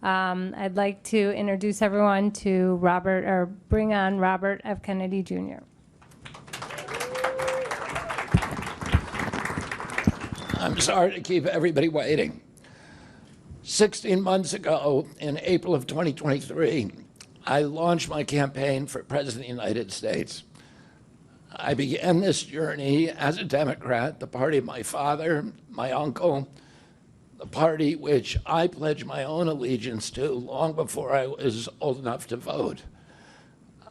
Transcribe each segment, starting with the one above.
I'd like to introduce everyone to bring on Robert F. Kennedy Jr. I'm sorry to keep everybody waiting. 16 months ago, in April of 2023, I launched my campaign for President of the United States. I began this journey as a Democrat, the party of my father, my uncle, the party which I pledged my own allegiance to long before I was old enough to vote.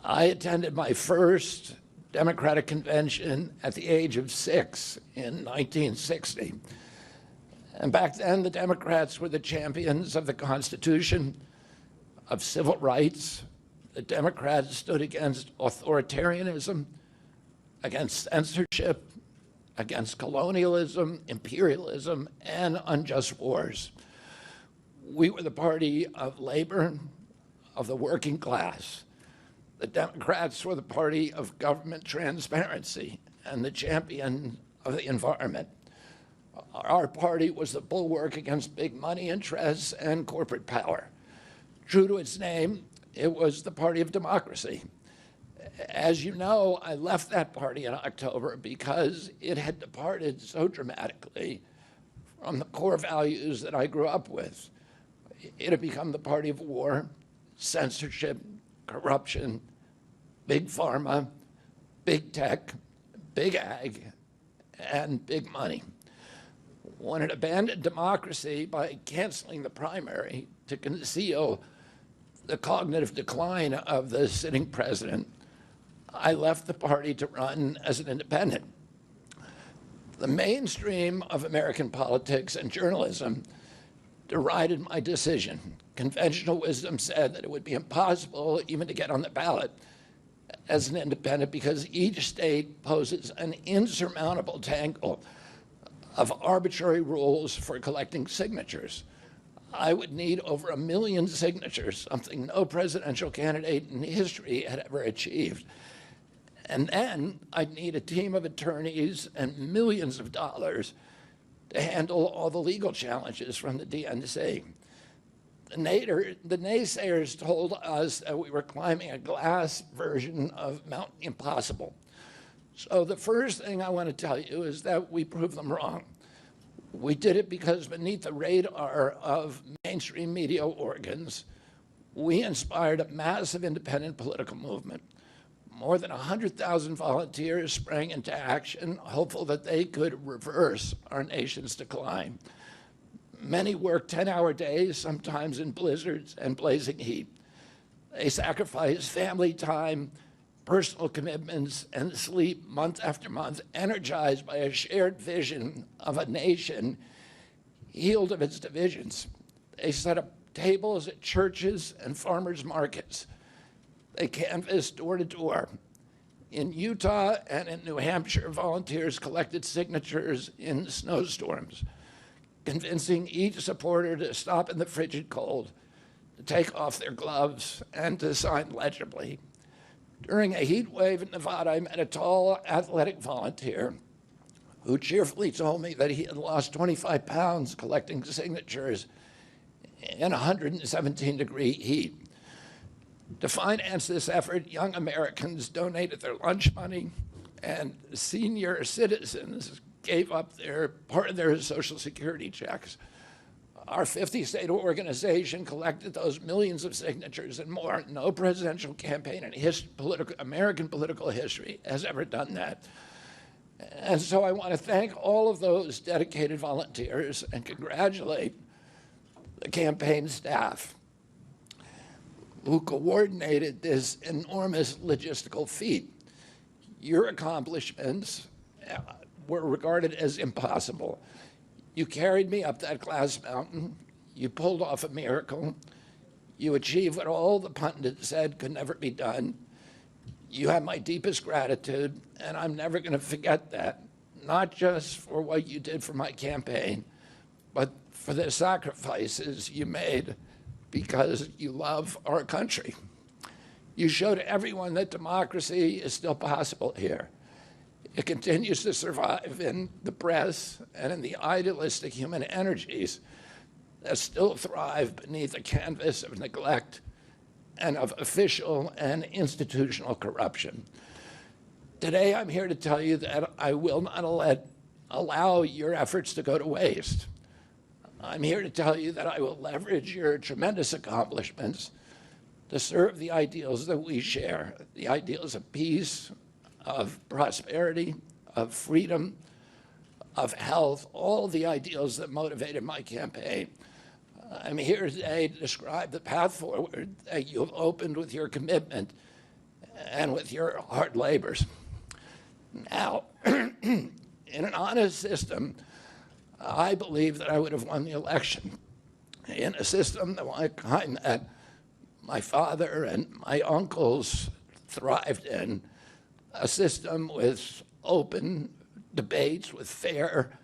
I attended my first Democratic convention at the age of 6 in 1960. And back then, the Democrats were the champions of the Constitution, of civil rights. The Democrats stood against authoritarianism, against censorship, against colonialism, imperialism, and unjust wars. We were the party of labor, of the working class. The Democrats were the party of government transparency and the champion of the environment. Our party was the bulwark against big money interests and corporate power. True to its name, it was the party of democracy. As you know, I left that party in October because it had departed so dramatically from the core values that I grew up with. It had become the party of war, censorship, corruption, big pharma, big tech, big ag, and big money. When it abandoned democracy by canceling the primary to conceal the cognitive decline of the sitting president, I left the party to run as an independent. The mainstream of American politics and journalism derided my decision. Conventional wisdom said that it would be impossible even to get on the ballot as an independent because each state poses an insurmountable tangle of arbitrary rules for collecting signatures. I would need over 1 million signatures, something no presidential candidate in history had ever achieved. And then I'd need a team of attorneys and millions of dollars to handle all the legal challenges from the DNC. The naysayers told us that we were climbing a glass version of Mount Impossible. So the first thing I want to tell you is that we proved them wrong. We did it because beneath the radar of mainstream media organs, we inspired a massive independent political movement. More than 100,000 volunteers sprang into action, hopeful that they could reverse our nation's decline. Many worked 10-hour days, sometimes in blizzards and blazing heat. They sacrificed family time, personal commitments, and sleep month after month, energized by a shared vision of a nation healed of its divisions. They set up tables at churches and farmers' markets. They canvassed door to door. In Utah and in New Hampshire, volunteers collected signatures in snowstorms, convincing each supporter to stop in the frigid cold, to take off their gloves, and to sign legibly. During a heat wave in Nevada, I met a tall, athletic volunteer who cheerfully told me that he had lost 25 pounds collecting signatures in 117-degree heat. To finance this effort, young Americans donated their lunch money, and senior citizens gave up part of their Social Security checks. Our 50-state organization collected those millions of signatures and more. No presidential campaign in American political history has ever done that. And so I want to thank all of those dedicated volunteers and congratulate the campaign staff who coordinated this enormous logistical feat. Your accomplishments were regarded as impossible. You carried me up that glass mountain. You pulled off a miracle. You achieved what all the pundits said could never be done. You have my deepest gratitude, and I'm never going to forget that, not just for what you did for my campaign, but for the sacrifices you made because you love our country. You showed everyone that democracy is still possible here. It continues to survive in the press and in the idealistic human energies that still thrive beneath a canvas of neglect and of official and institutional corruption. Today, I'm here to tell you that I will not allow your efforts to go to waste. I'm here to tell you that I will leverage your tremendous accomplishments to serve the ideals that we share, the ideals of peace, of prosperity, of freedom, of health, all the ideals that motivated my campaign. I'm here today to describe the path forward that you've opened with your commitment and with your hard labors. Now, in an honest system, I believe that I would have won the election. In a system the kind that my father and my uncles thrived in, a system with open debates, with fair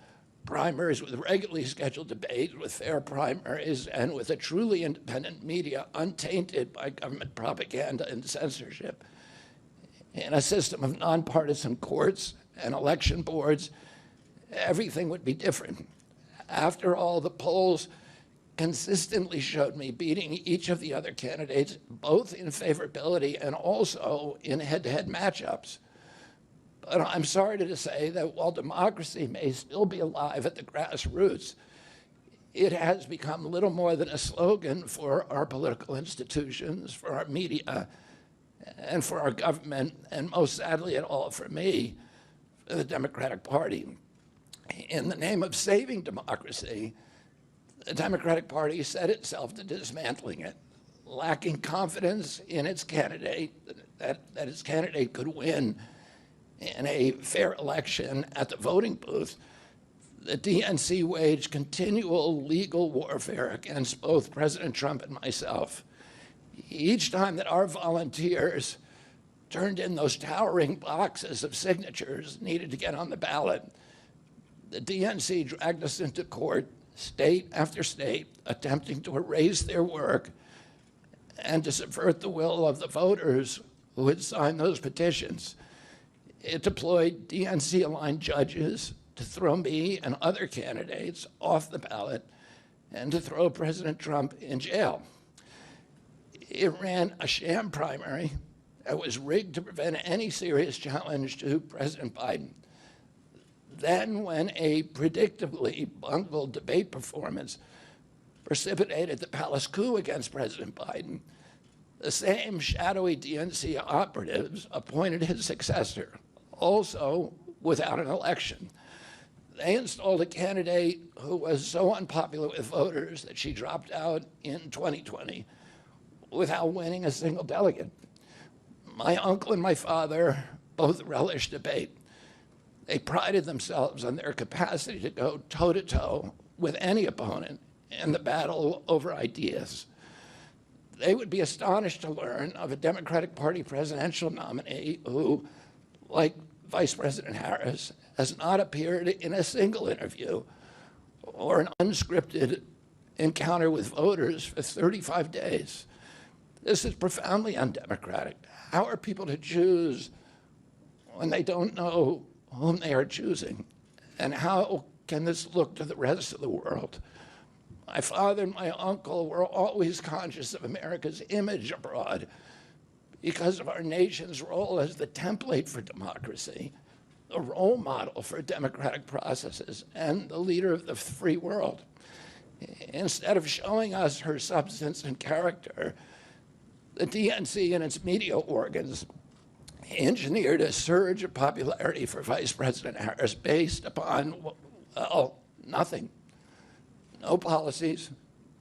primaries, with regularly scheduled debates, with fair primaries, and with a truly independent media untainted by government propaganda and censorship. In a system of nonpartisan courts and election boards, everything would be different. After all, the polls consistently showed me beating each of the other candidates, both in favorability and also in head-to-head matchups. But I'm sorry to say that while democracy may still be alive at the grassroots, it has become little more than a slogan for our political institutions, for our media, and for our government, and most sadly at all for me, for the Democratic Party. In the name of saving democracy, the Democratic Party set itself to dismantling it, lacking confidence in its candidate, that its candidate could win in a fair election at the voting booth. The DNC waged continual legal warfare against both President Trump and myself. Each time that our volunteers turned in those towering boxes of signatures needed to get on the ballot, the DNC dragged us into court, state after state, attempting to erase their work and to subvert the will of the voters who had signed those petitions. It deployed DNC-aligned judges to throw me and other candidates off the ballot and to throw President Trump in jail. It ran a sham primary that was rigged to prevent any serious challenge to President Biden. Then, when a predictably bungled debate performance precipitated the palace coup against President Biden, the same shadowy DNC operatives appointed his successor, also without an election. They installed a candidate who was so unpopular with voters that she dropped out in 2020 without winning a single delegate. My uncle and my father both relished debate. They prided themselves on their capacity to go toe-to-toe with any opponent in the battle over ideas. They would be astonished to learn of a Democratic Party presidential nominee who, like Vice President Harris, has not appeared in a single interview or an unscripted encounter with voters for 35 days. This is profoundly undemocratic. How are people to choose when they don't know whom they are choosing? And how can this look to the rest of the world? My father and my uncle were always conscious of America's image abroad because of our nation's role as the template for democracy, the role model for democratic processes, and the leader of the free world. Instead of showing us her substance and character, the DNC and its media organs engineered a surge of popularity for Vice President Harris based upon, well, nothing. No policies,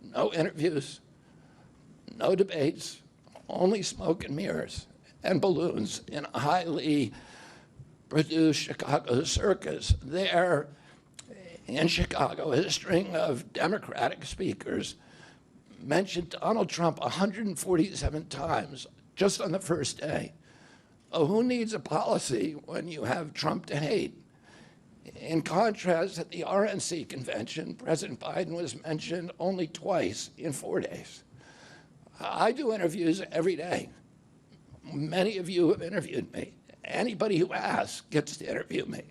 no interviews, no debates, only smoke and mirrors and balloons in a highly produced Chicago circus. There in Chicago, a string of Democratic speakers mentioned Donald Trump 147 times just on the first day. Oh, who needs a policy when you have Trump to hate? In contrast, at the RNC convention, President Biden was mentioned only twice in 4 days. I do interviews every day. Many of you have interviewed me. Anybody who asks gets to interview me.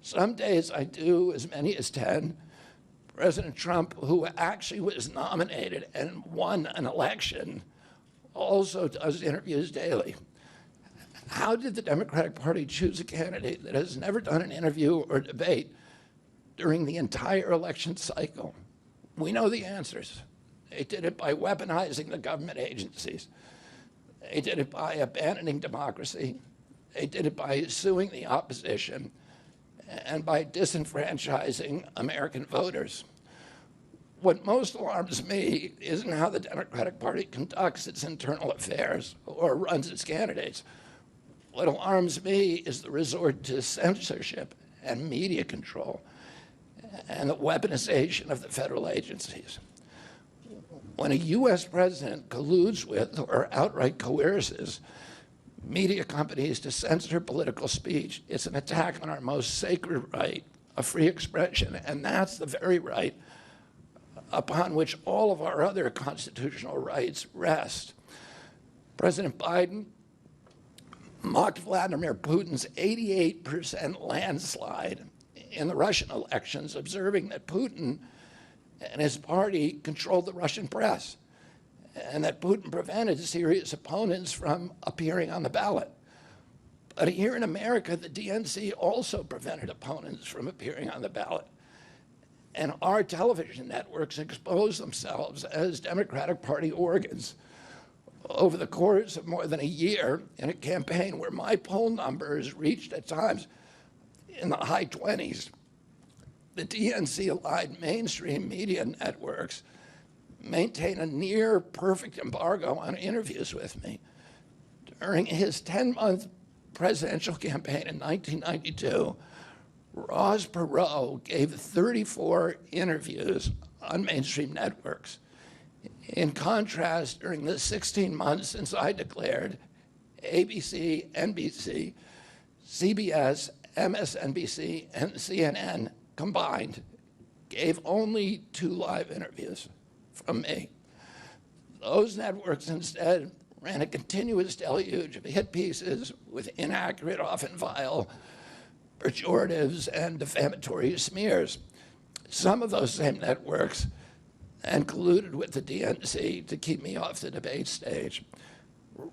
Some days I do as many as 10. President Trump, who actually was nominated and won an election, also does interviews daily. How did the Democratic Party choose a candidate that has never done an interview or debate during the entire election cycle? We know the answers. They did it by weaponizing the government agencies. They did it by abandoning democracy. They did it by suing the opposition and by disenfranchising American voters. What most alarms me isn't how the Democratic Party conducts its internal affairs or runs its candidates. What alarms me is the resort to censorship and media control and the weaponization of the federal agencies. When a U.S. president colludes with or outright coerces media companies to censor political speech, it's an attack on our most sacred right of free expression, and that's the very right upon which all of our other constitutional rights rest. President Biden mocked Vladimir Putin's 88% landslide in the Russian elections, observing that Putin and his party controlled the Russian press and that Putin prevented serious opponents from appearing on the ballot. But here in America, the DNC also prevented opponents from appearing on the ballot. And our television networks expose themselves as Democratic Party organs. Over the course of more than a year, in a campaign where my poll numbers reached at times in the high 20s, the DNC-aligned mainstream media networks maintain a near perfect embargo on interviews with me. During his 10-month presidential campaign in 1992, Ross Perot gave 34 interviews on mainstream networks. In contrast, during the 16 months since I declared, ABC, NBC, CBS, MSNBC, and CNN combined gave only 2 live interviews from me. Those networks instead ran a continuous deluge of hit pieces with inaccurate, often vile, pejoratives and defamatory smears. Some of those same networks and colluded with the DNC to keep me off the debate stage.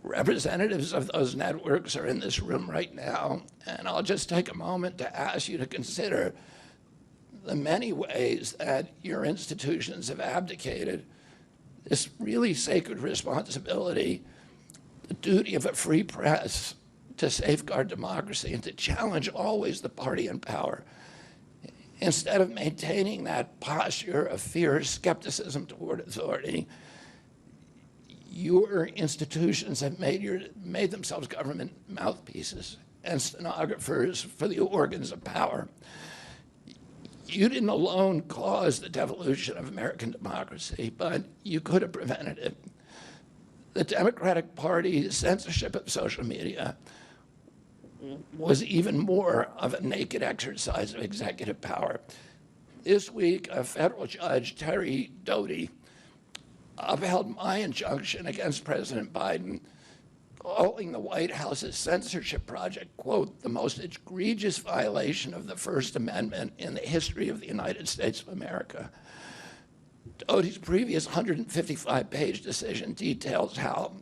Representatives of those networks are in this room right now, and I'll just take a moment to ask you to consider the many ways that your institutions have abdicated this really sacred responsibility, the duty of a free press to safeguard democracy and to challenge always the party in power. Instead of maintaining that posture of fear, skepticism toward authority, your institutions have made themselves government mouthpieces and stenographers for the organs of power. You didn't alone cause the devolution of American democracy, but you could have prevented it. The Democratic Party's censorship of social media was even more of a naked exercise of executive power. This week, a federal judge, Terry Doty, upheld my injunction against President Biden, calling the White House's censorship project, quote, the most egregious violation of the First Amendment in the history of the United States of America. Doty's previous 155-page decision details how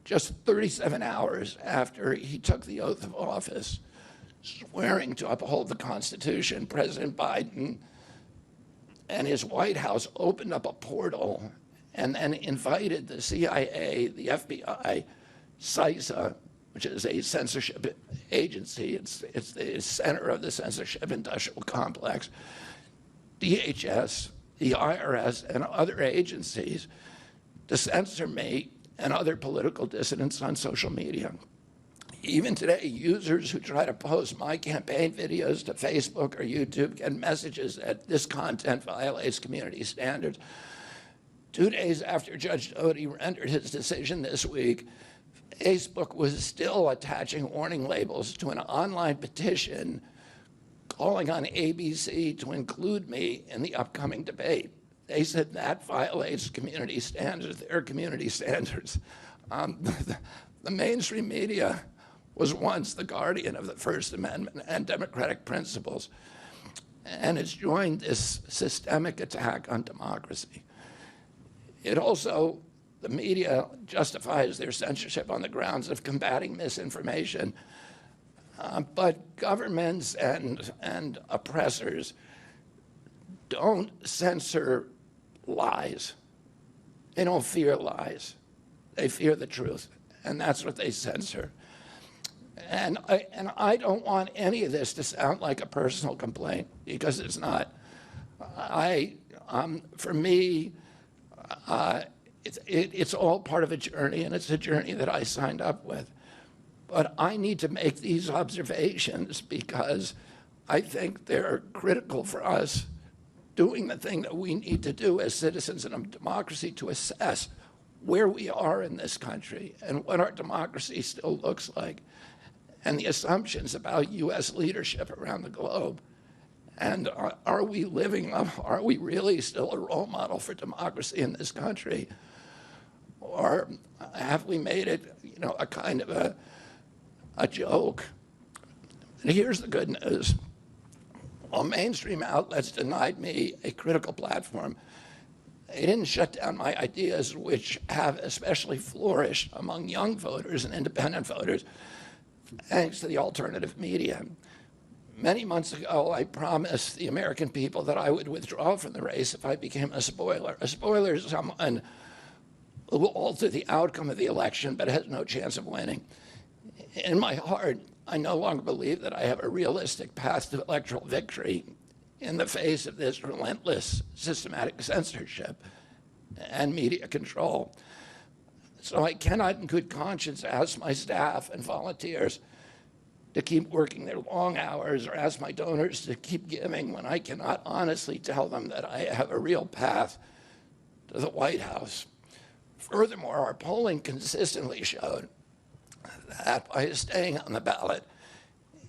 just 37 hours after he took the oath of office, swearing to uphold the Constitution, President Biden and his White House opened up a portal and then invited the CIA, the FBI, CISA, which is a censorship agency, it's the center of the censorship industrial complex, DHS, the IRS, and other agencies to censor me and other political dissidents on social media. Even today, users who try to post my campaign videos to Facebook or YouTube get messages that this content violates community standards. 2 days after Judge Doty rendered his decision this week, Facebook was still attaching warning labels to an online petition calling on ABC to include me in the upcoming debate. They said that violates community standards, their community standards. The mainstream media was once the guardian of the First Amendment and democratic principles. and it's joined this systemic attack on democracy. It also, the media justifies their censorship on the grounds of combating misinformation, but governments and oppressors don't censor lies. They don't fear lies. They fear the truth, and that's what they censor. And I don't want any of this to sound like a personal complaint, because it's not. For me, it's all part of a journey, and it's a journey that I signed up with. But I need to make these observations because I think they're critical for us doing the thing that we need to do as citizens in a democracy to assess where we are in this country and what our democracy still looks like, and the assumptions about U.S. leadership around the globe. And are we living up, are we really still a role model for democracy in this country? Or have we made it, a kind of a joke? And here's the good news. While mainstream outlets denied me a critical platform, they didn't shut down my ideas, which have especially flourished among young voters and independent voters, thanks to the alternative media. Many months ago, I promised the American people that I would withdraw from the race if I became a spoiler. A spoiler is someone who will alter the outcome of the election but has no chance of winning. In my heart, I no longer believe that I have a realistic path to electoral victory in the face of this relentless systematic censorship and media control. So I cannot in good conscience ask my staff and volunteers to keep working their long hours or ask my donors to keep giving when I cannot honestly tell them that I have a real path to the White House. Furthermore, our polling consistently showed that by staying on the ballot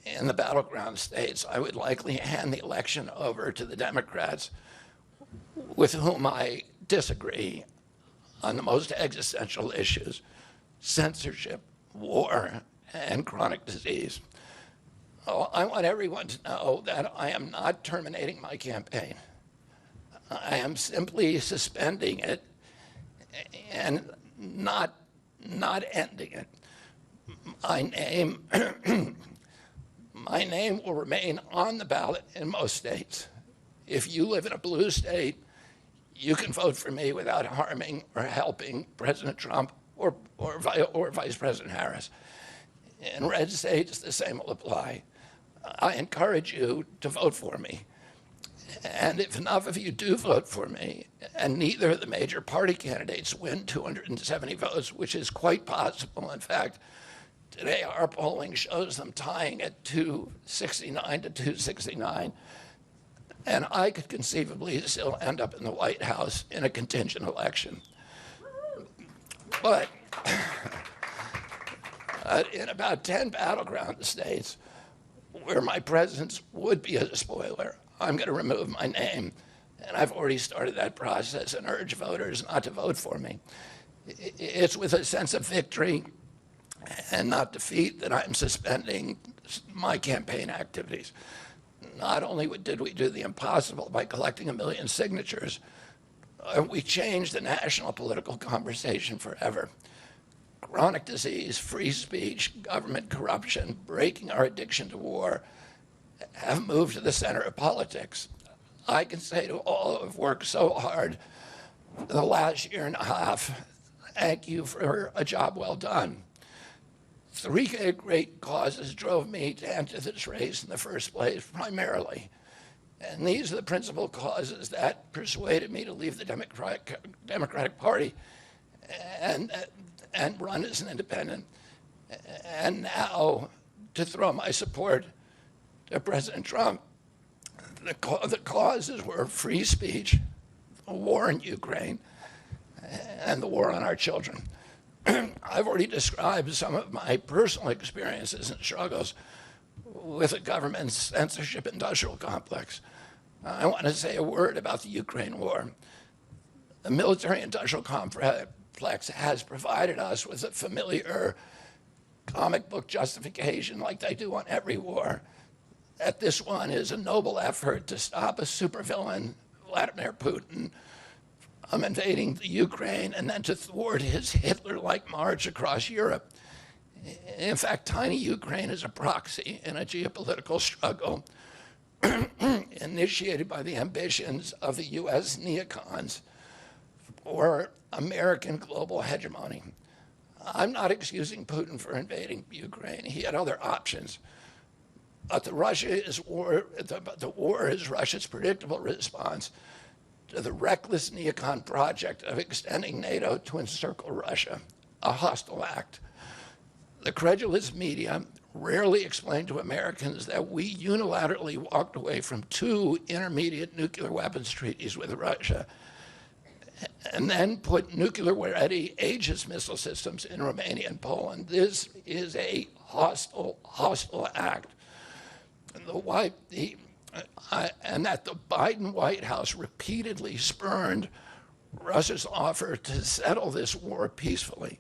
in the battleground states, I would likely hand the election over to the Democrats, with whom I disagree on the most existential issues: censorship, war, and chronic disease. Oh, I want everyone to know that I am not terminating my campaign. I am simply suspending it and not ending it. My name will remain on the ballot in most states. If you live in a blue state, you can vote for me without harming or helping President Trump or Vice President Harris. In red states, the same will apply. I encourage you to vote for me. And if enough of you do vote for me, and neither of the major party candidates win 270 votes, which is quite possible, in fact, today our polling shows them tying at 269 to 269, and I could conceivably still end up in the White House in a contingent election. But in about 10 battleground states where my presence would be a spoiler, I'm going to remove my name, and I've already started that process and urge voters not to vote for me. It's with a sense of victory and not defeat that I'm suspending my campaign activities. Not only did we do the impossible by collecting 1 million signatures, we changed the national political conversation forever. Chronic disease, free speech, government corruption, breaking our addiction to war have moved to the center of politics. I can say to all who have worked so hard for the last year and a half, thank you for a job well done. 3 great causes drove me to enter this race in the first place, primarily. And these are the principal causes that persuaded me to leave the Democratic Party and run as an independent, and now to throw my support to President Trump. The causes were free speech, the war in Ukraine, and the war on our children. I've already described some of my personal experiences and struggles with the government's censorship industrial complex. I want to say a word about the Ukraine war. The military-industrial complex has provided us with a familiar comic book justification, like they do on every war, that this one is a noble effort to stop a supervillain, Vladimir Putin, from invading the Ukraine and then to thwart his Hitler-like march across Europe. In fact, tiny Ukraine is a proxy in a geopolitical struggle initiated by the ambitions of the U.S. neocons for American global hegemony. I'm not excusing Putin for invading Ukraine. He had other options. But the war is Russia's predictable response to the reckless neocon project of extending NATO to encircle Russia, a hostile act. The credulous media rarely explain to Americans that we unilaterally walked away from 2 intermediate nuclear weapons treaties with Russia and then put nuclear-ready Aegis missile systems in Romania and Poland. This is a hostile act. And that the Biden White House repeatedly spurned Russia's offer to settle this war peacefully.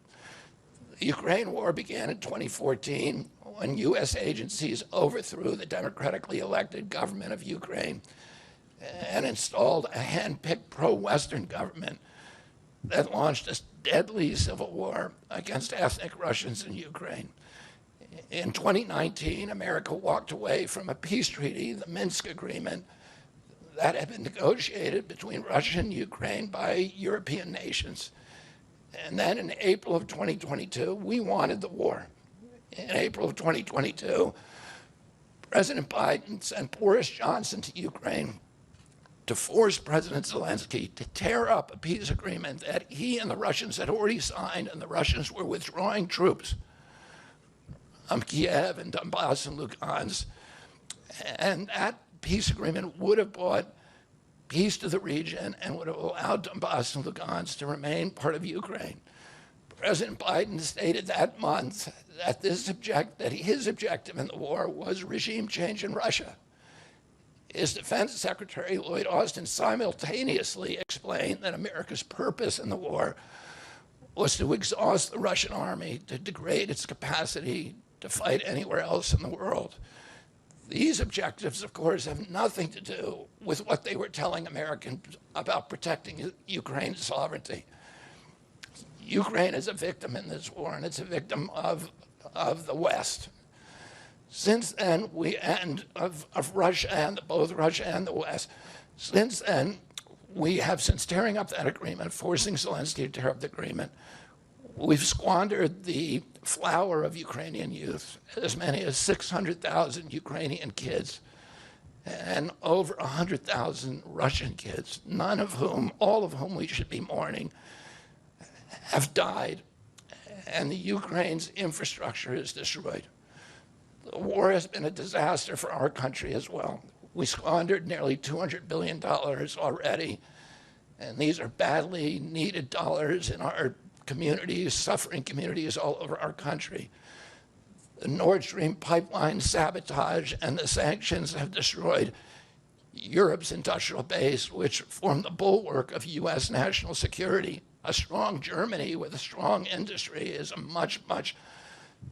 The Ukraine war began in 2014 when U.S. agencies overthrew the democratically elected government of Ukraine and installed a hand-picked pro-Western government that launched a deadly civil war against ethnic Russians in Ukraine. In 2019, America walked away from a peace treaty, the Minsk Agreement, that had been negotiated between Russia and Ukraine by European nations. And then in April of 2022, we wanted the war. In April of 2022, President Biden sent Boris Johnson to Ukraine to force President Zelensky to tear up a peace agreement that he and the Russians had already signed, and the Russians were withdrawing troops from Kiev and Donbass and Lugansk. And that peace agreement would have brought peace to the region and would have allowed Donbass and Lugansk to remain part of Ukraine. President Biden stated that month that his objective in the war was regime change in Russia. His Defense Secretary, Lloyd Austin, simultaneously explained that America's purpose in the war was to exhaust the Russian army, to degrade its capacity to fight anywhere else in the world. These objectives, of course, have nothing to do with what they were telling Americans about protecting Ukraine's sovereignty. Ukraine is a victim in this war, and it's a victim of the West. Since then, of Russia and both Russia and the West. Since then, we have, since tearing up that agreement, forcing Zelensky to tear up the agreement, we've squandered the flower of Ukrainian youth, as many as 600,000 Ukrainian kids and over 100,000 Russian kids, all of whom we should be mourning, have died, and the Ukraine's infrastructure is destroyed. The war has been a disaster for our country as well. We squandered nearly $200 billion already, and these are badly needed dollars in our communities, suffering communities all over our country. The Nord Stream pipeline sabotage and the sanctions have destroyed Europe's industrial base, which formed the bulwark of U.S. national security. A strong Germany with a strong industry is a much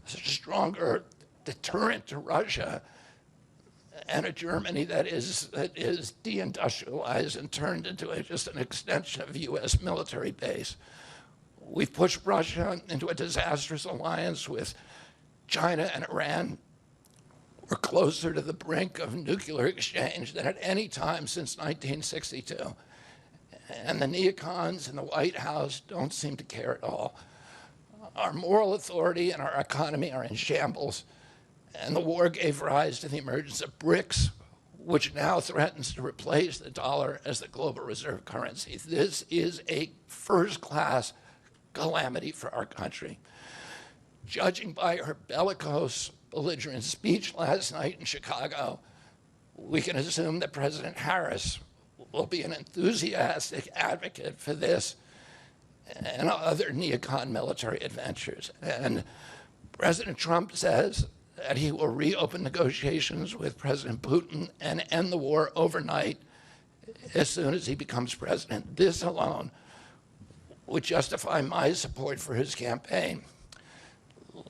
stronger deterrent to Russia, and a Germany that is deindustrialized and turned into just an extension of U.S. military base. We've pushed Russia into a disastrous alliance with China and Iran. We're closer to the brink of nuclear exchange than at any time since 1962. And the neocons in the White House don't seem to care at all. Our moral authority and our economy are in shambles, and the war gave rise to the emergence of BRICS, which now threatens to replace the dollar as the global reserve currency. This is a first-class calamity for our country. Judging by her bellicose, belligerent speech last night in Chicago, we can assume that President Harris will be an enthusiastic advocate for this and other neocon military adventures. And President Trump says that he will reopen negotiations with President Putin and end the war overnight as soon as he becomes president. This alone would justify my support for his campaign.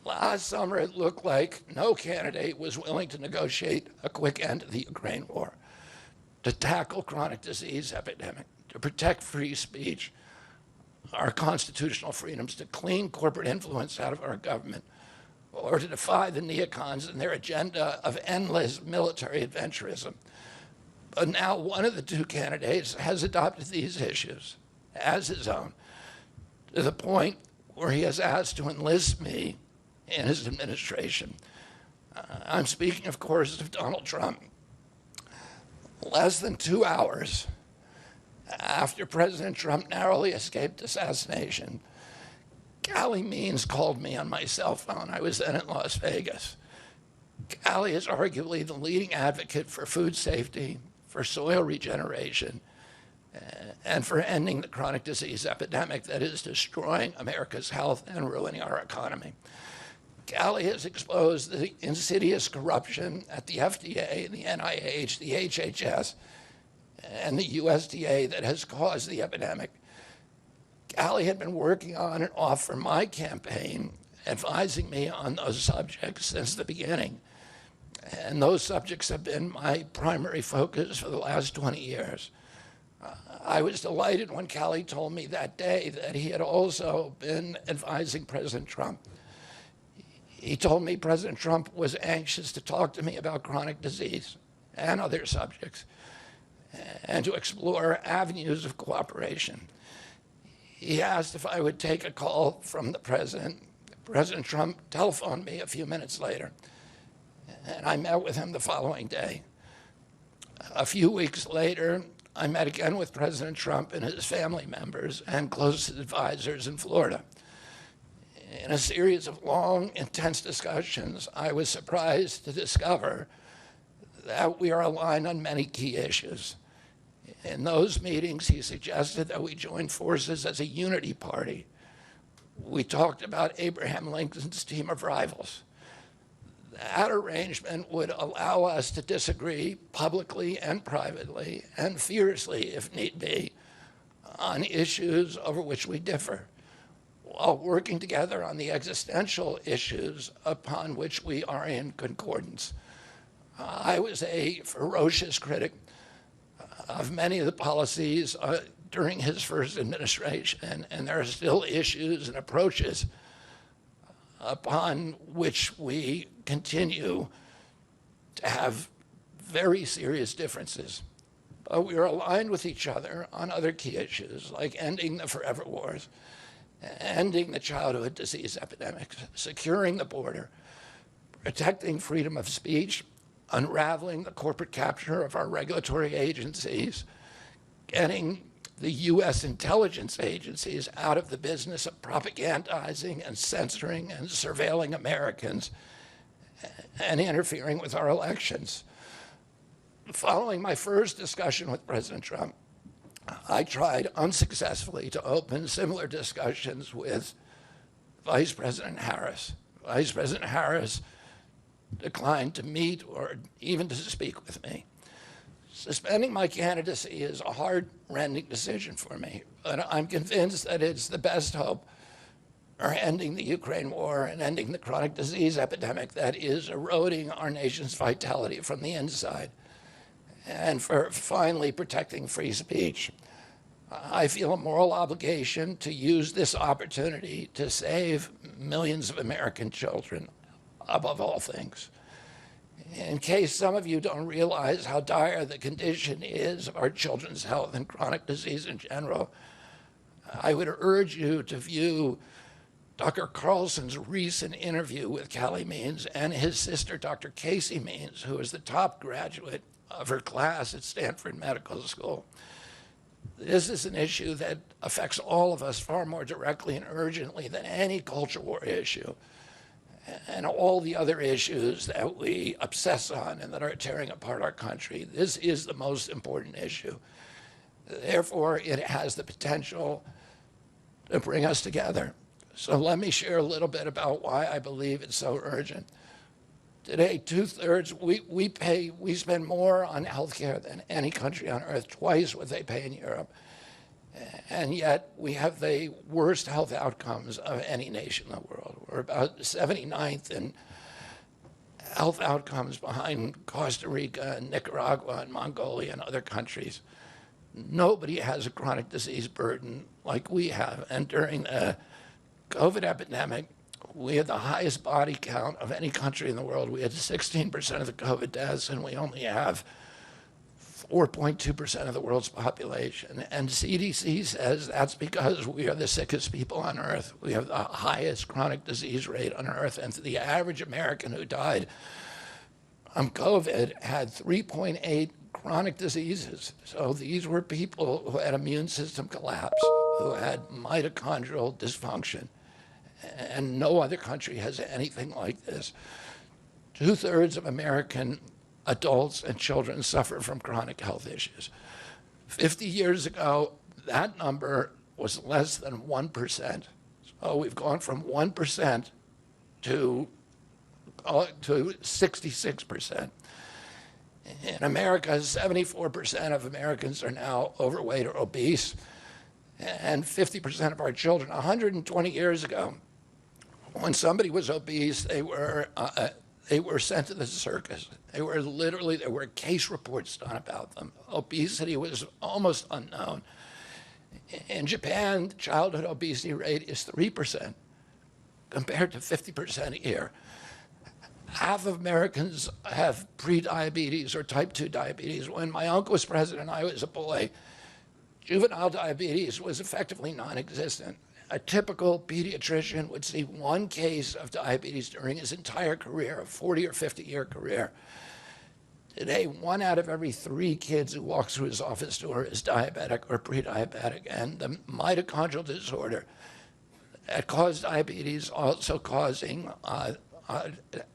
Last summer, it looked like no candidate was willing to negotiate a quick end to the Ukraine war, to tackle chronic disease epidemic, to protect free speech, our constitutional freedoms, to clean corporate influence out of our government, or to defy the neocons and their agenda of endless military adventurism. But now one of the two candidates has adopted these issues as his own, to the point where he has asked to enlist me in his administration. I'm speaking, of course, of Donald Trump. Less than 2 hours after President Trump narrowly escaped assassination, Callie Means called me on my cell phone. I was then in Las Vegas. Callie is arguably the leading advocate for food safety, for soil regeneration, and for ending the chronic disease epidemic that is destroying America's health and ruining our economy. Callie has exposed the insidious corruption at the FDA, the NIH, the HHS, and the USDA that has caused the epidemic. Callie had been working on and off for my campaign, advising me on those subjects since the beginning. And those subjects have been my primary focus for the last 20 years. I was delighted when Callie told me that day that he had also been advising President Trump. He told me President Trump was anxious to talk to me about chronic disease and other subjects, and to explore avenues of cooperation. He asked if I would take a call from the president. President Trump telephoned me a few minutes later, and I met with him the following day. A few weeks later, I met again with President Trump and his family members and closest advisors in Florida. In a series of long, intense discussions, I was surprised to discover that we are aligned on many key issues. In those meetings, he suggested that we join forces as a unity party. We talked about Abraham Lincoln's team of rivals. That arrangement would allow us to disagree publicly and privately, and fiercely, if need be, on issues over which we differ, while working together on the existential issues upon which we are in concordance. I was a ferocious critic of many of the policies during his first administration, and there are still issues and approaches upon which we continue to have very serious differences. But we are aligned with each other on other key issues, like ending the forever wars, ending the childhood disease epidemics, securing the border, protecting freedom of speech, unraveling the corporate capture of our regulatory agencies, getting the U.S. intelligence agencies out of the business of propagandizing and censoring and surveilling Americans and interfering with our elections. Following my first discussion with President Trump, I tried unsuccessfully to open similar discussions with Vice President Harris. Vice President Harris declined to meet or even to speak with me. Suspending my candidacy is a heart-rending decision for me, but I'm convinced that it's the best hope for ending the Ukraine war and ending the chronic disease epidemic that is eroding our nation's vitality from the inside, and for finally protecting free speech. I feel a moral obligation to use this opportunity to save millions of American children, above all things. In case some of you don't realize how dire the condition is of our children's health and chronic disease in general, I would urge you to view Dr. Carlson's recent interview with Callie Means and his sister, Dr. Casey Means, who is the top graduate of her class at Stanford Medical School. This is an issue that affects all of us far more directly and urgently than any culture war issue and all the other issues that we obsess on and that are tearing apart our country. This is the most important issue. Therefore, it has the potential to bring us together. So let me share a little bit about why I believe it's so urgent. Today, two-thirds, we spend more on healthcare than any country on earth, twice what they pay in Europe. And yet we have the worst health outcomes of any nation in the world. We're about 79th in health outcomes behind Costa Rica and Nicaragua and Mongolia and other countries. Nobody has a chronic disease burden like we have. And during the COVID epidemic, we had the highest body count of any country in the world. We had 16% of the COVID deaths, and we only have 4.2% of the world's population. And CDC says that's because we are the sickest people on earth. We have the highest chronic disease rate on earth. And the average American who died from COVID had 3.8 chronic diseases. So these were people who had immune system collapse, who had mitochondrial dysfunction. And no other country has anything like this. 2/3 of American adults and children suffer from chronic health issues. 50 years ago, that number was less than 1%. So we've gone from 1% to 66%. In America, 74% of Americans are now overweight or obese, and 50% of our children. 120 years ago, when somebody was obese, they were sent to the circus. There were case reports done about them. Obesity was almost unknown. In Japan, the childhood obesity rate is 3% compared to 50% here. Half of Americans have prediabetes or type 2 diabetes. When my uncle was president and I was a boy, juvenile diabetes was effectively non-existent. A typical pediatrician would see one case of diabetes during his entire career, a 40 or 50-year career. Today, 1 out of every 3 kids who walks through his office door is diabetic or pre-diabetic, and the mitochondrial disorder that caused diabetes also causing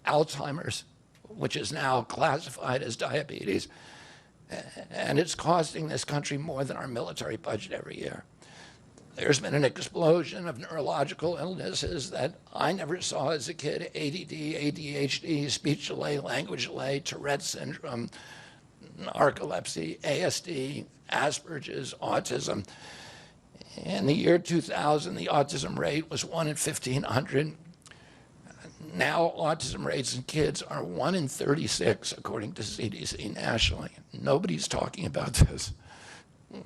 Alzheimer's, which is now classified as diabetes, and it's costing this country more than our military budget every year. There's been an explosion of neurological illnesses that I never saw as a kid: ADD, ADHD, speech delay, language delay, Tourette's syndrome, narcolepsy, ASD, Asperger's, autism. In the year 2000, the autism rate was 1 in 1,500. Now autism rates in kids are 1 in 36, according to CDC nationally. Nobody's talking about this.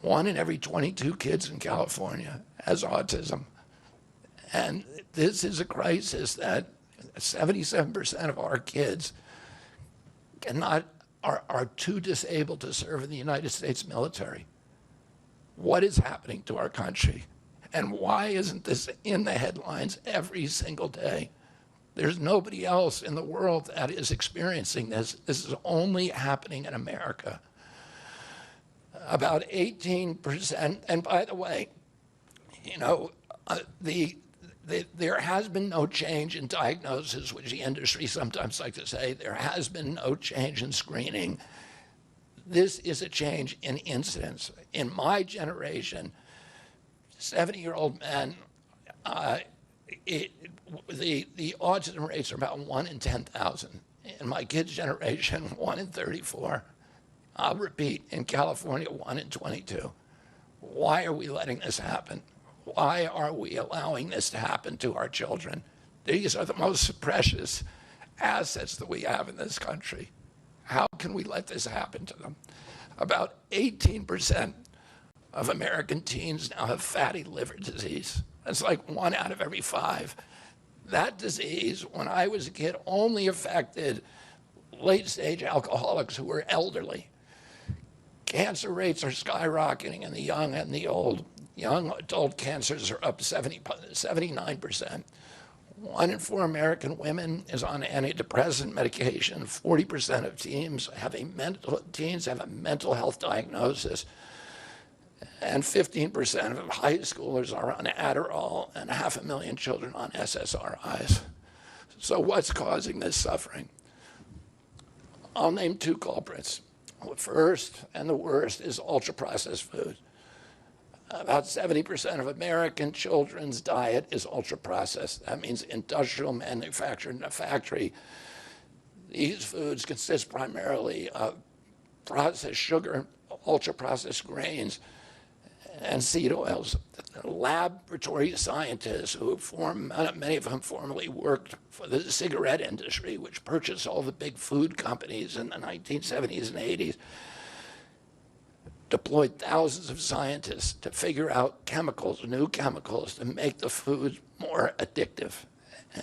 1 in every 22 kids in California has autism. And this is a crisis that 77% of our kids are too disabled to serve in the United States military. What is happening to our country? And why isn't this in the headlines every single day? There's nobody else in the world that is experiencing this. This is only happening in America. About 18%, and by the way, there has been no change in diagnosis, which the industry sometimes like to say. There has been no change in screening. This is a change in incidence. In my generation, 70-year-old men, the autism rates are about 1 in 10,000. In my kids' generation, 1 in 34. I'll repeat, in California, 1 in 22. Why are we letting this happen? Why are we allowing this to happen to our children? These are the most precious assets that we have in this country. How can we let this happen to them? About 18% of American teens now have fatty liver disease. That's like 1 out of every 5. That disease, when I was a kid, only affected late-stage alcoholics who were elderly. Cancer rates are skyrocketing in the young and the old. Young adult cancers are up 79%. 1 in 4 American women is on antidepressant medication. 40% of teens have a mental health diagnosis. And 15% of high schoolers are on Adderall, and 500,000 children on SSRIs. So what's causing this suffering? I'll name 2 culprits. The first and the worst is ultra-processed food. About 70% of American children's diet is ultra-processed. That means industrial manufactured in a factory. These foods consist primarily of processed sugar, ultra-processed grains, and seed oils. Laboratory scientists who many of whom formerly worked for the cigarette industry, which purchased all the big food companies in the 1970s and 80s, deployed thousands of scientists to figure out chemicals, new chemicals, to make the food more addictive.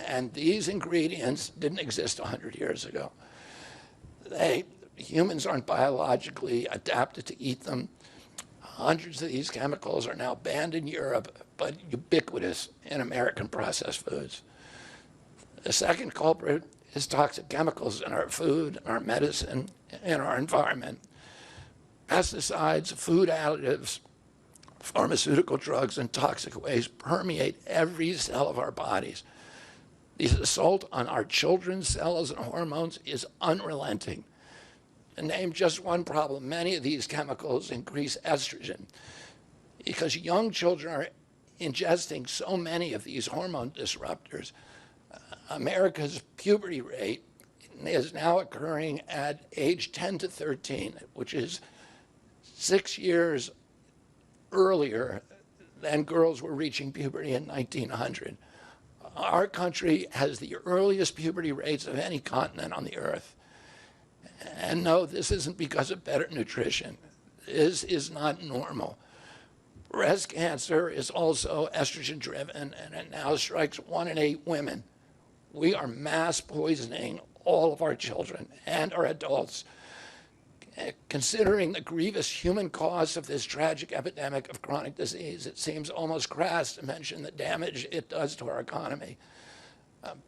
And these ingredients didn't exist 100 years ago. Humans aren't biologically adapted to eat them. Hundreds of these chemicals are now banned in Europe, but ubiquitous in American processed foods. The second culprit is toxic chemicals in our food, our medicine, in our environment. Pesticides, food additives, pharmaceutical drugs, and toxic waste permeate every cell of our bodies. The assault on our children's cells and hormones is unrelenting. To name just one problem, many of these chemicals increase estrogen because young children are ingesting so many of these hormone disruptors. America's puberty rate is now occurring at age 10 to 13, which is 6 years earlier than girls were reaching puberty in 1900. Our country has the earliest puberty rates of any continent on the earth. And no, this isn't because of better nutrition. This is not normal. Breast cancer is also estrogen driven, and it now strikes 1 in 8 women. We are mass poisoning all of our children and our adults. Considering the grievous human cost of this tragic epidemic of chronic disease, it seems almost crass to mention the damage it does to our economy.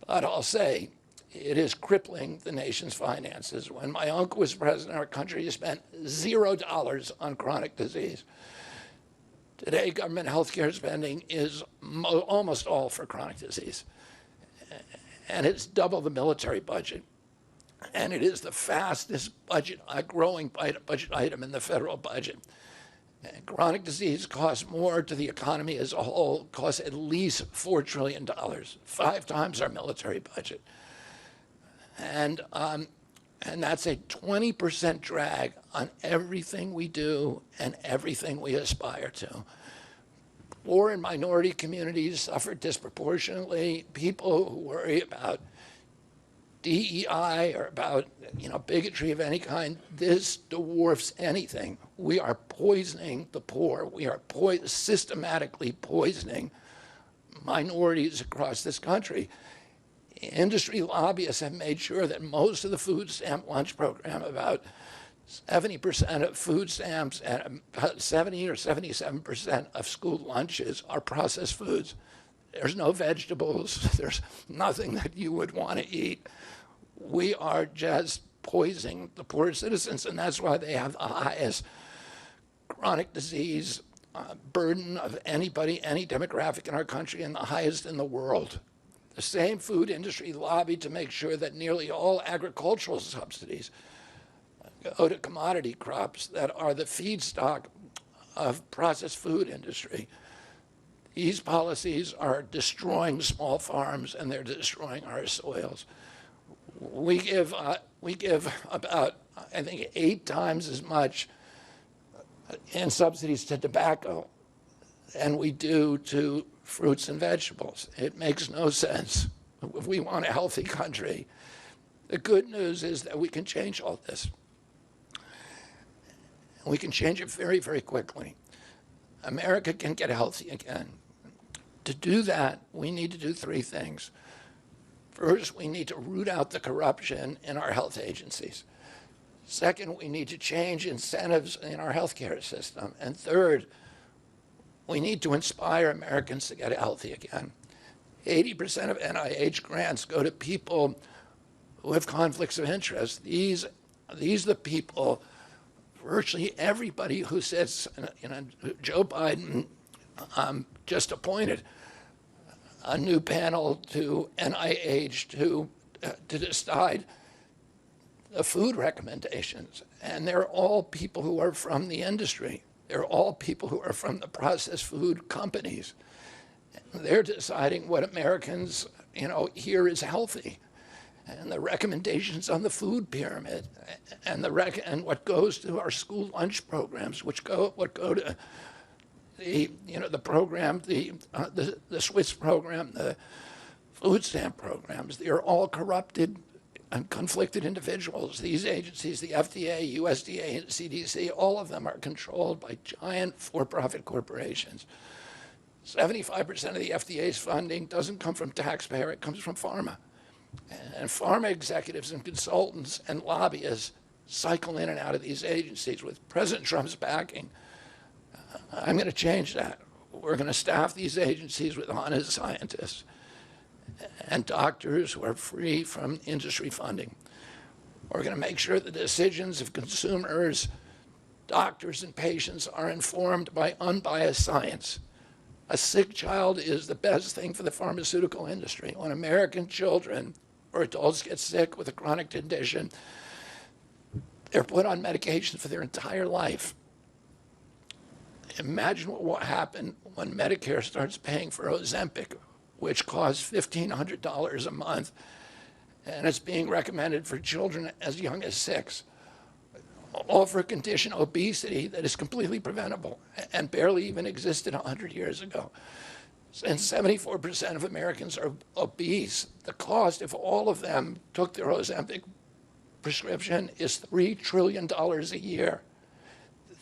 But I'll say, it is crippling the nation's finances. When my uncle was president, our country spent $0 on chronic disease. Today, government health care spending is almost all for chronic disease. And it's double the military budget. And it is the fastest growing budget item in the federal budget. And chronic disease costs more to the economy as a whole, costs at least $4 trillion, 5 times our military budget. And that's a 20% drag on everything we do and everything we aspire to. Poor and minority communities suffer disproportionately. People who worry about DEI or about bigotry of any kind, this dwarfs anything. We are poisoning the poor. We are systematically poisoning minorities across this country. Industry lobbyists have made sure that most of the food stamp lunch program, about 70% of food stamps and about 70 or 77% of school lunches are processed foods. There's no vegetables. There's nothing that you would want to eat. We are just poisoning the poor citizens, and that's why they have the highest chronic disease burden of anybody, any demographic in our country, and the highest in the world. The same food industry lobbied to make sure that nearly all agricultural subsidies go to commodity crops that are the feedstock of processed food industry. These policies are destroying small farms, and they're destroying our soils. We give about, I think, 8 times as much in subsidies to tobacco than we do to fruits and vegetables. It makes no sense. If we want a healthy country, the good news is that we can change all this. We can change it very, very quickly. America can get healthy again. To do that, we need to do 3 things. First, we need to root out the corruption in our health agencies. Second, we need to change incentives in our healthcare system. And third, we need to inspire Americans to get healthy again. 80% of NIH grants go to people who have conflicts of interest. These are the people, virtually everybody who sits, Joe Biden just appointed a new panel to NIH to decide the food recommendations. And they're all people who are from the industry. They're all people who are from the processed food companies. They're deciding what Americans, here is healthy. And the recommendations on the food pyramid and what goes to our school lunch programs, what go to the program, the Swiss program, the food stamp programs, they are all corrupted and conflicted individuals. These agencies, the FDA, USDA, and CDC, all of them are controlled by giant for-profit corporations. 75% of the FDA's funding doesn't come from taxpayer, it comes from pharma. And pharma executives and consultants and lobbyists cycle in and out of these agencies with President Trump's backing. I'm going to change that. We're going to staff these agencies with honest scientists and doctors who are free from industry funding. We're going to make sure the decisions of consumers, doctors, and patients are informed by unbiased science. A sick child is the best thing for the pharmaceutical industry. When American children or adults get sick with a chronic condition, they're put on medication for their entire life. Imagine what will happen when Medicare starts paying for Ozempic, which costs $1,500 a month, and it's being recommended for children as young as 6, all for a condition, obesity, that is completely preventable and barely even existed 100 years ago. And 74% of Americans are obese. The cost, if all of them took their Ozempic prescription, is $3 trillion a year.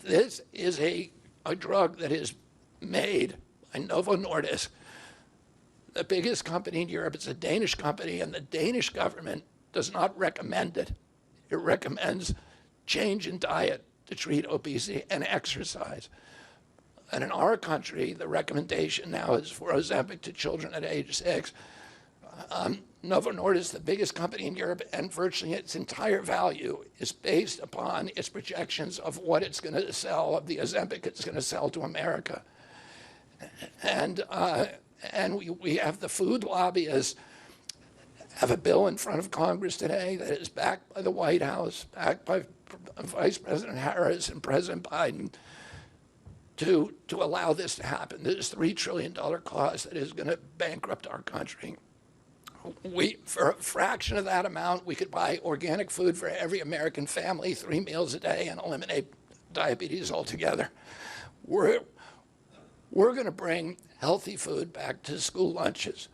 This is a drug that is made by Novo Nordisk, the biggest company in Europe. It's a Danish company, and the Danish government does not recommend it. It recommends change in diet to treat obesity and exercise. And in our country, the recommendation now is for Ozempic to children at age 6. Novo Nordisk, the biggest company in Europe, and virtually its entire value is based upon its projections of what it's going to sell, of the Ozempic it's going to sell to America. And we have the food lobbyists have a bill in front of Congress today that is backed by the White House, backed by Vice President Harris and President Biden, to allow this to happen. This $3 trillion cost that is going to bankrupt our country. For a fraction of that amount, we could buy organic food for every American family, 3 meals a day, and eliminate diabetes altogether. We're going to bring healthy food back to school lunches.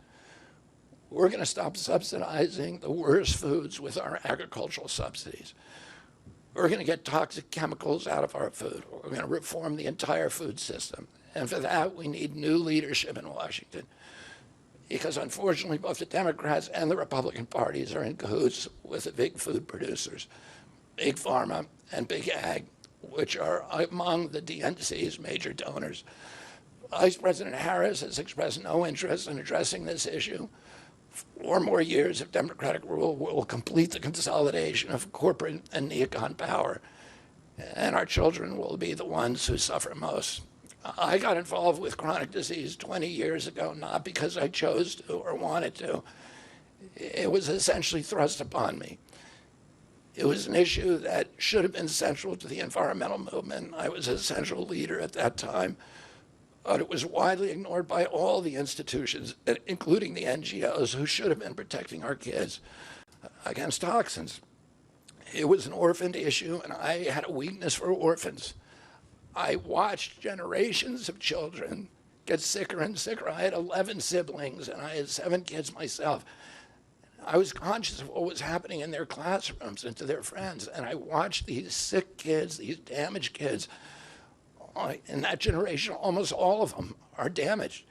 We're going to stop subsidizing the worst foods with our agricultural subsidies. We're going to get toxic chemicals out of our food. We're going to reform the entire food system. And for that, we need new leadership in Washington. Because unfortunately, both the Democrats and the Republican parties are in cahoots with the big food producers, Big Pharma and Big Ag, which are among the DNC's major donors. Vice President Harris has expressed no interest in addressing this issue. 4 more years of Democratic rule will complete the consolidation of corporate and neocon power, and our children will be the ones who suffer most. I got involved with chronic disease 20 years ago, not because I chose to or wanted to. It was essentially thrust upon me. It was an issue that should have been central to the environmental movement. I was a central leader at that time, but it was widely ignored by all the institutions, including the NGOs, who should have been protecting our kids against toxins. It was an orphaned issue, and I had a weakness for orphans. I watched generations of children get sicker and sicker. I had 11 siblings, and I had 7 kids myself. I was conscious of what was happening in their classrooms and to their friends, and I watched these sick kids, these damaged kids. In that generation, almost all of them are damaged.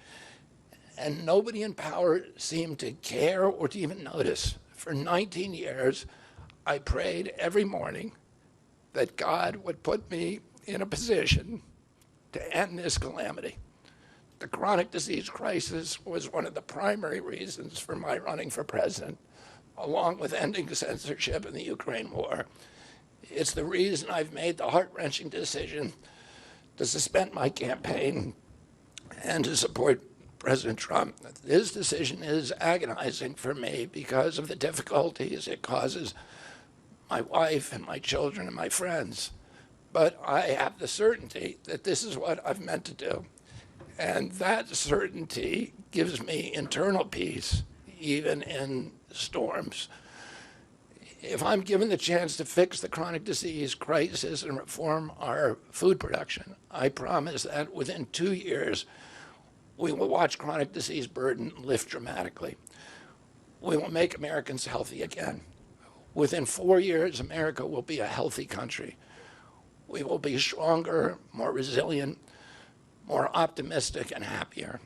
And nobody in power seemed to care or to even notice. For 19 years, I prayed every morning that God would put me in a position to end this calamity. The chronic disease crisis was one of the primary reasons for my running for president, along with ending censorship in the Ukraine war. It's the reason I've made the heart-wrenching decision to suspend my campaign and to support President Trump. This decision is agonizing for me because of the difficulties it causes my wife and my children and my friends. But I have the certainty that this is what I've meant to do. And that certainty gives me internal peace, even in storms. If I'm given the chance to fix the chronic disease crisis and reform our food production, I promise that within 2 years, we will watch chronic disease burden lift dramatically. We will make Americans healthy again. Within 4 years, America will be a healthy country. We will be stronger, more resilient, more optimistic, and happier.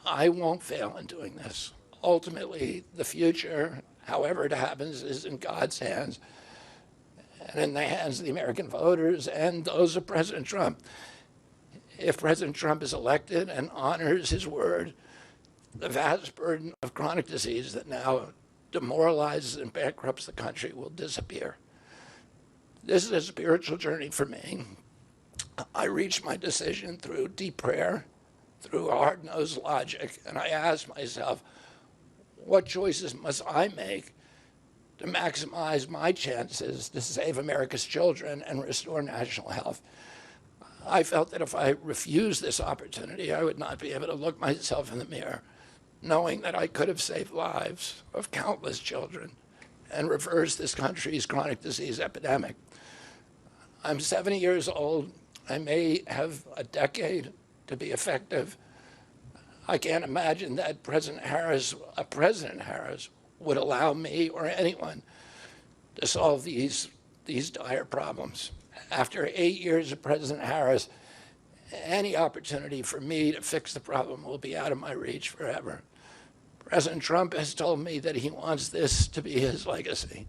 I won't fail in doing this. Ultimately, the future, however it happens, is in God's hands and in the hands of the American voters and those of President Trump. If President Trump is elected and honors his word, the vast burden of chronic disease that now demoralizes and bankrupts the country will disappear. This is a spiritual journey for me. I reached my decision through deep prayer, through hard-nosed logic, and I asked myself, what choices must I make to maximize my chances to save America's children and restore national health? I felt that if I refused this opportunity, I would not be able to look myself in the mirror, knowing that I could have saved lives of countless children and reversed this country's chronic disease epidemic. I'm 70 years old. I may have a decade to be effective. I can't imagine that President Harris would allow me or anyone to solve these dire problems. After 8 years of President Harris, any opportunity for me to fix the problem will be out of my reach forever. President Trump has told me that he wants this to be his legacy.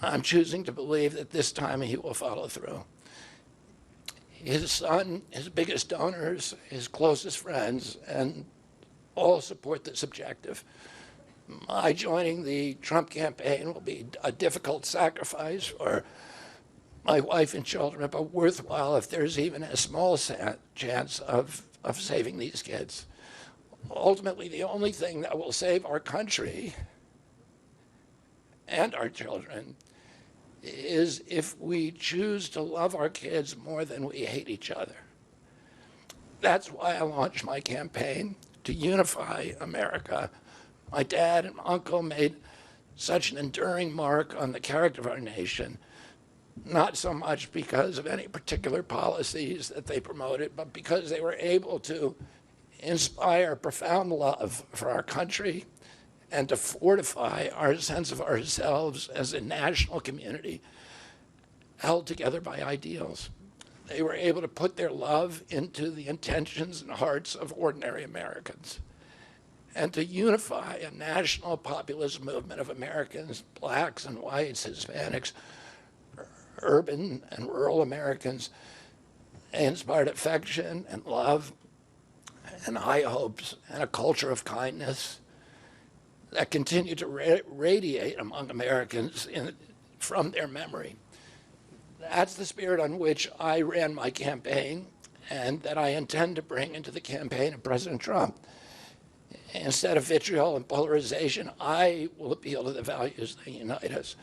I'm choosing to believe that this time he will follow through. His son, his biggest donors, his closest friends, and all support this objective. My joining the Trump campaign will be a difficult sacrifice for my wife and children, but worthwhile if there's even a small chance of saving these kids. Ultimately, the only thing that will save our country and our children is if we choose to love our kids more than we hate each other. That's why I launched my campaign to unify America. My dad and uncle made such an enduring mark on the character of our nation, not so much because of any particular policies that they promoted, but because they were able to inspire profound love for our country and to fortify our sense of ourselves as a national community held together by ideals. They were able to put their love into the intentions and hearts of ordinary Americans and to unify a national populist movement of Americans, blacks and whites, Hispanics, urban and rural Americans. They inspired affection and love and high hopes and a culture of kindness that continue to radiate among Americans from their memory. That's the spirit on which I ran my campaign and that I intend to bring into the campaign of President Trump. Instead of vitriol and polarization, I will appeal to the values that unite us,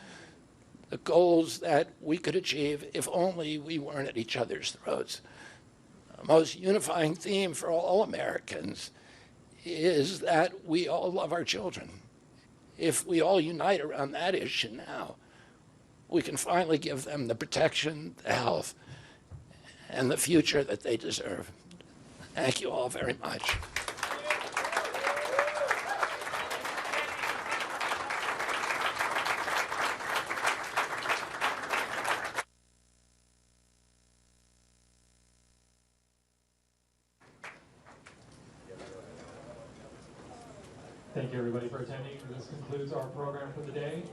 the goals that we could achieve if only we weren't at each other's throats. The most unifying theme for all Americans is that we all love our children. If we all unite around that issue now, we can finally give them the protection, the health, and the future that they deserve. Thank you all very much. Thank you, everybody, for attending. This concludes our program for the day.